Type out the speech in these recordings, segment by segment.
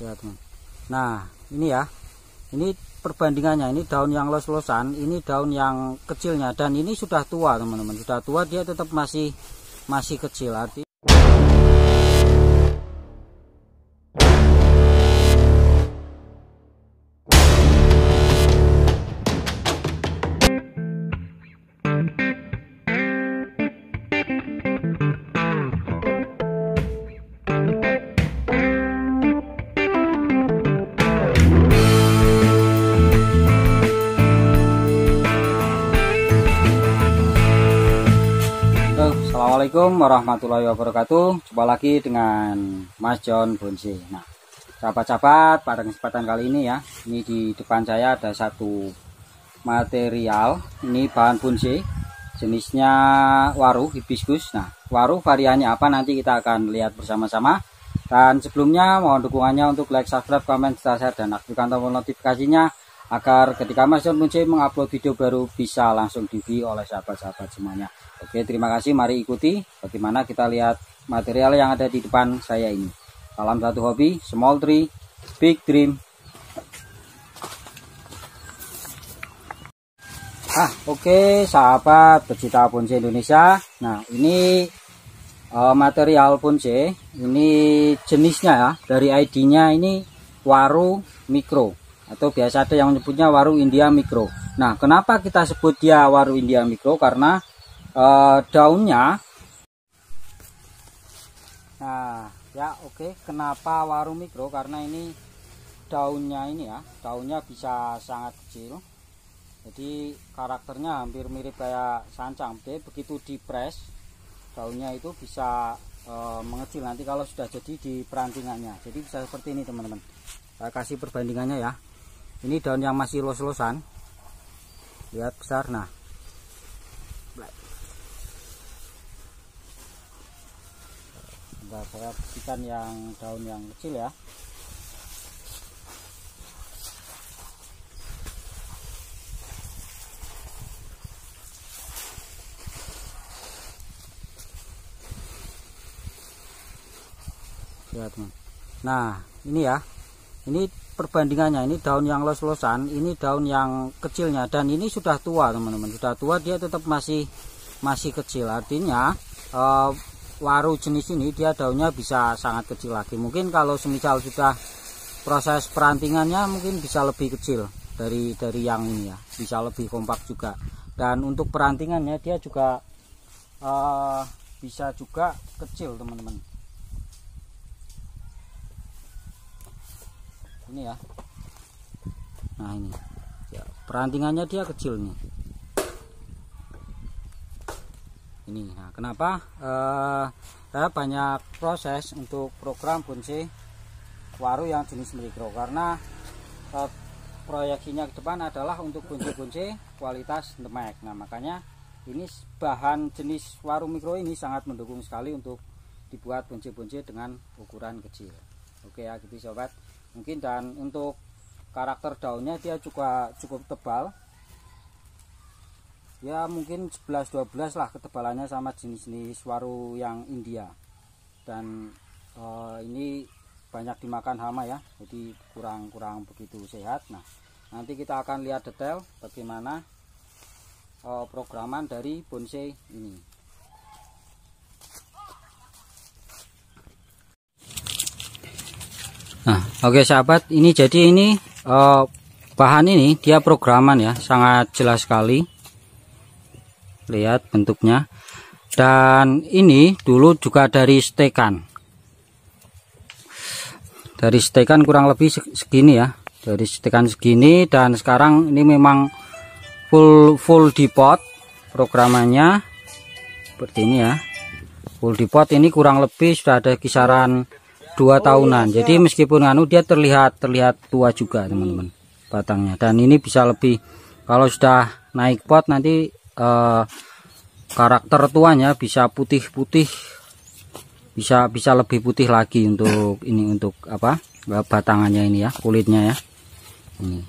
Ya, teman. Nah, ini ya. Ini perbandingannya, ini daun yang los-losan, ini daun yang kecilnya, dan ini sudah tua, teman-teman. Sudah tua, dia tetap masih kecil. Artinya Assalamualaikum warahmatullahi wabarakatuh. Jumpa lagi dengan Mas John Bonsai. Nah, sahabat-sahabat, pada kesempatan kali ini ya, ini di depan saya ada satu material. Ini bahan bonsai, jenisnya waru hibiscus. Nah, waru variannya apa nanti kita akan lihat bersama-sama. Dan sebelumnya mohon dukungannya untuk like, subscribe, komen, share, dan aktifkan tombol notifikasinya agar ketika Mas John Bonsai mengupload video baru bisa langsung di-view oleh sahabat-sahabat semuanya. Oke, terima kasih. Mari ikuti bagaimana kita lihat material yang ada di depan saya ini. Salam satu hobi, small tree, big dream. Oke, sahabat pecinta bonsai Indonesia. Nah, ini material bonsai. Ini jenisnya ya, dari ID-nya ini waru mikro, atau biasa ada yang menyebutnya waru India mikro. Nah, kenapa kita sebut dia waru India mikro? Karena daunnya, nah ya oke, kenapa waru mikro? Karena ini daunnya ini ya, daunnya bisa sangat kecil, jadi karakternya hampir mirip kayak sancang. Jadi begitu dipres, daunnya itu bisa mengecil nanti kalau sudah jadi di perantingannya. Jadi bisa seperti ini teman-teman. Saya kasih perbandingannya ya. Ini daun yang masih los-losan, lihat besar. Nah, saya bersihkan yang daun yang kecil ya. Ya, teman. Nah, ini ya. Ini perbandingannya, ini daun yang los-losan, ini daun yang kecilnya, dan ini sudah tua, teman-teman. Sudah tua, dia tetap masih kecil. Artinya waru jenis ini dia daunnya bisa sangat kecil lagi. Mungkin kalau semisal sudah proses perantingannya mungkin bisa lebih kecil dari yang ini ya, bisa lebih kompak juga. Dan untuk perantingannya dia juga bisa juga kecil, teman-teman. Ini ya. Nah, ini ya, perantingannya dia kecil nih. Ini, nah kenapa saya banyak proses untuk program bonsai waru yang jenis mikro, karena proyeksinya ke depan adalah untuk bonsai kualitas demek. Nah, makanya ini bahan jenis waru mikro ini sangat mendukung sekali untuk dibuat bonsai dengan ukuran kecil. Oke ya, gitu sobat. Mungkin, dan untuk karakter daunnya dia juga cukup tebal ya, mungkin 11-12 lah ketebalannya sama jenis-jenis waru yang India. Dan ini banyak dimakan hama ya, jadi kurang begitu sehat. Nah, nanti kita akan lihat detail bagaimana programan dari bonsai ini. Nah, oke sahabat, ini jadi ini bahan ini dia programan ya, sangat jelas sekali. Lihat bentuknya. Dan ini dulu juga dari stekan. Dari stekan kurang lebih segini ya. Dari stekan segini, dan sekarang ini memang full dipot programannya. Seperti ini ya. Full dipot ini kurang lebih sudah ada kisaran 2 tahunan. Jadi meskipun dia terlihat tua juga, teman-teman, batangnya. Dan ini bisa lebih, kalau sudah naik pot nanti karakter tuanya bisa putih-putih, bisa lebih putih lagi untuk ini, untuk apa, batangannya ini ya, kulitnya ya. Ini.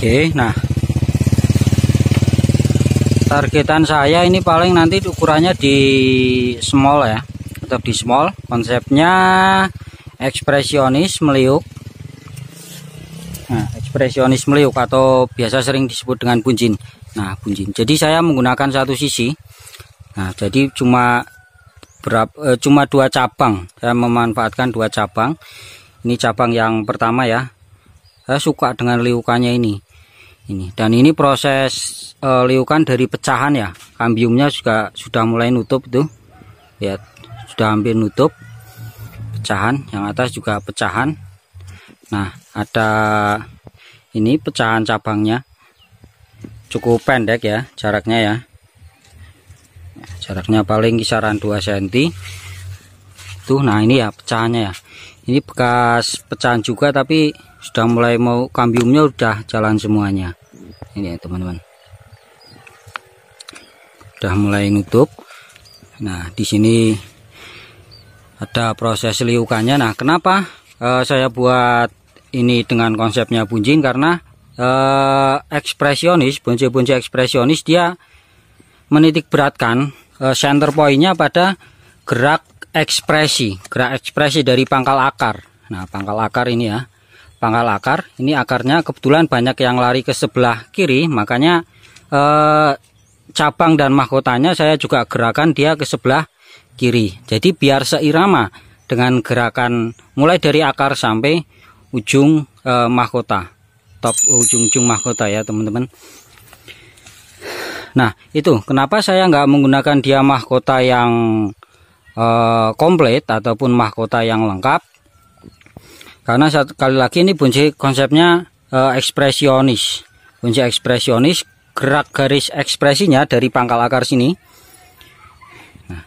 Oke, nah targetan saya ini paling nanti ukurannya di small ya, tetap di small. Konsepnya ekspresionis meliuk. Nah, ekspresionis meliuk atau biasa sering disebut dengan bunjin. Nah, bunjin. Jadi saya menggunakan satu sisi. Nah, jadi cuma dua cabang. Saya memanfaatkan dua cabang. Ini cabang yang pertama ya. Saya suka dengan liukannya ini. Dan ini proses liukan dari pecahan ya. Kambiumnya juga sudah mulai nutup tuh. Lihat, sudah hampir nutup. Pecahan, yang atas juga pecahan. Nah, ada ini pecahan cabangnya. Cukup pendek ya jaraknya ya. Jaraknya paling kisaran 2 cm. Tuh, nah ini ya pecahannya ya. Ini bekas pecahan juga tapi sudah mulai mau kambiumnya udah jalan semuanya. Ini ya teman-teman. Udah mulai nutup. Nah, di sini ada proses liukannya. Nah, kenapa saya buat ini dengan konsepnya bunjin? Karena ekspresionis, bonce-bonce ekspresionis dia menitik beratkan center point-nya pada gerak ekspresi dari pangkal akar. Nah, pangkal akar ini ya. Pangkal akar, ini akarnya kebetulan banyak yang lari ke sebelah kiri, makanya cabang dan mahkotanya saya juga gerakan dia ke sebelah kiri. Jadi biar seirama dengan gerakan mulai dari akar sampai ujung mahkota, top ujung mahkota ya teman-teman. Nah, itu kenapa saya nggak menggunakan dia mahkota yang komplit ataupun mahkota yang lengkap. Karena sekali lagi ini bonce konsepnya ekspresionis. Bonce ekspresionis, gerak garis ekspresinya dari pangkal akar sini. Nah,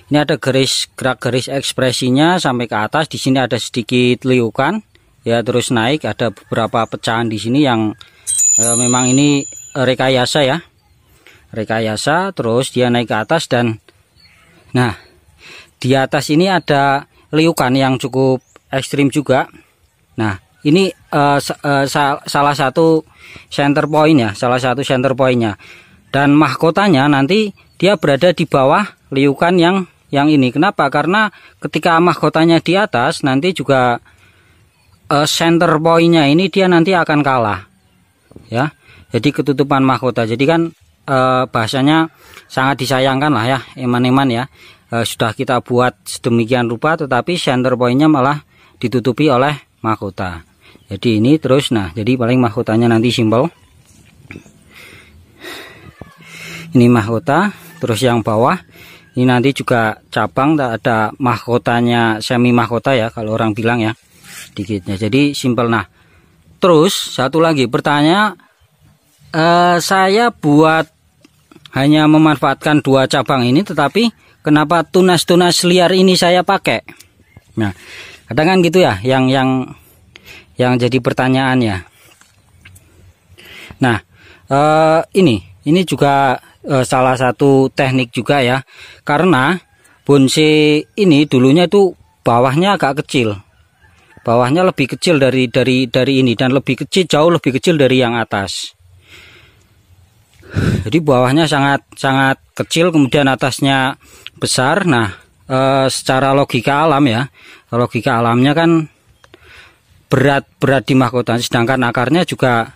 ini ada gerak garis ekspresinya sampai ke atas. Di sini ada sedikit liukan, ya terus naik. Ada beberapa pecahan di sini yang memang ini rekayasa ya. Rekayasa, terus dia naik ke atas dan nah di atas ini ada liukan yang cukup ekstrim juga. Nah, ini salah satu center point ya, salah satu center pointnya. Dan mahkotanya nanti dia berada di bawah liukan yang ini. Kenapa? Karena ketika mahkotanya di atas, nanti juga center pointnya ini dia nanti akan kalah. Ya, jadi ketutupan mahkota. Jadi kan bahasanya sangat disayangkan lah ya, eman-eman ya. Sudah kita buat sedemikian rupa, tetapi center pointnya malah ditutupi oleh mahkota. Jadi ini terus, nah jadi paling mahkotanya nanti simpel. Ini mahkota, terus yang bawah ini nanti juga cabang, ada mahkotanya semi mahkota ya kalau orang bilang ya, dikitnya. Jadi simpel. Nah, terus satu lagi pertanyaan, saya buat hanya memanfaatkan dua cabang ini, tetapi kenapa tunas-tunas liar ini saya pakai? Nah, kadang kan gitu ya, yang jadi pertanyaannya. Nah, ini juga salah satu teknik juga ya, karena bonce ini dulunya itu bawahnya agak kecil, bawahnya lebih kecil dari ini, dan lebih kecil, jauh lebih kecil dari yang atas. Jadi bawahnya sangat kecil, kemudian atasnya besar. Nah, secara logika alam ya, logika alamnya kan berat di mahkota, sedangkan akarnya juga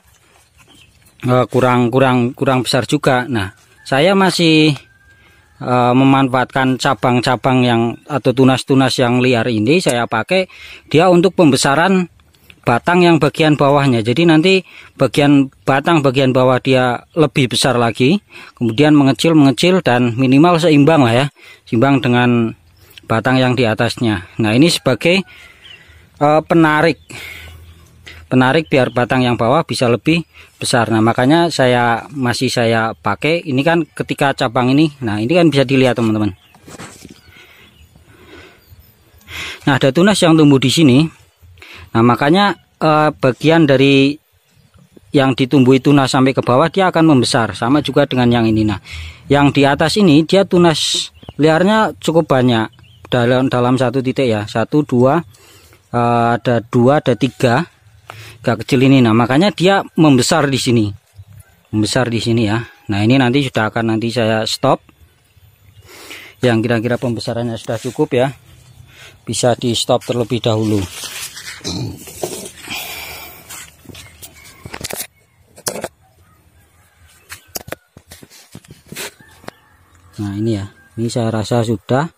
kurang besar juga. Nah, saya masih memanfaatkan cabang-cabang yang atau tunas-tunas yang liar ini, saya pakai dia untuk pembesaran batang yang bagian bawahnya. Jadi nanti bagian batang bagian bawah dia lebih besar lagi, kemudian mengecil dan minimal seimbang lah ya, seimbang dengan batang yang di atasnya. Nah, ini sebagai penarik biar batang yang bawah bisa lebih besar. Nah, makanya saya pakai ini kan ketika cabang ini. Nah, ini kan bisa dilihat teman-teman. Nah, ada tunas yang tumbuh di sini. Nah, makanya bagian dari yang ditumbuhi tunas sampai ke bawah dia akan membesar, sama juga dengan yang ini. Nah, yang di atas ini dia tunas liarnya cukup banyak dalam satu titik ya, 1, 2, ada 2, ada 3. agak kecil ini. Nah, makanya dia membesar di sini. Membesar di sini ya. Nah, ini nanti sudah akan nanti saya stop. Yang kira-kira pembesarannya sudah cukup ya. Bisa di stop terlebih dahulu. Nah, ini ya. Ini saya rasa sudah,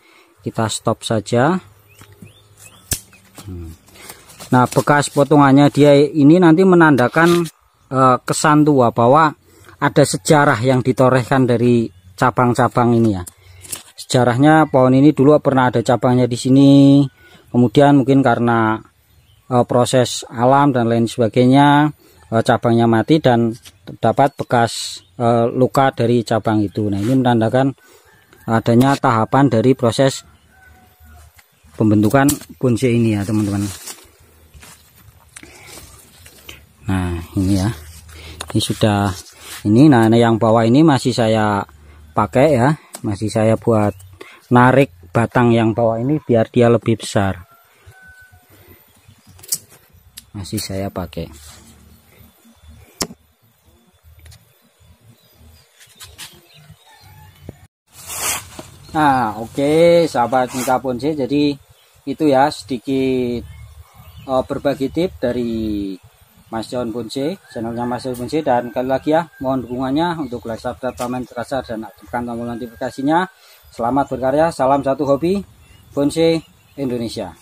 kita stop saja. Nah, bekas potongannya dia ini nanti menandakan kesan tua bahwa ada sejarah yang ditorehkan dari cabang-cabang ini ya. Sejarahnya pohon ini dulu pernah ada cabangnya di sini. Kemudian mungkin karena proses alam dan lain sebagainya, cabangnya mati dan terdapat bekas luka dari cabang itu. Nah, ini menandakan adanya tahapan dari proses pembentukan bonsai ini ya teman-teman. Nah, ini ya, ini sudah ini. Nah, yang bawah ini masih saya pakai ya, masih saya buat narik batang yang bawah ini biar dia lebih besar, masih saya pakai. Nah, oke, sahabat Mika Bonsai, jadi itu ya sedikit berbagi tip dari Mas John Bonsai, channelnya Mas John Bonsai. Dan kali lagi ya, mohon dukungannya untuk like, subscribe, komen, share, dan aktifkan tombol notifikasinya. Selamat berkarya, salam satu hobi, Bonsai Indonesia.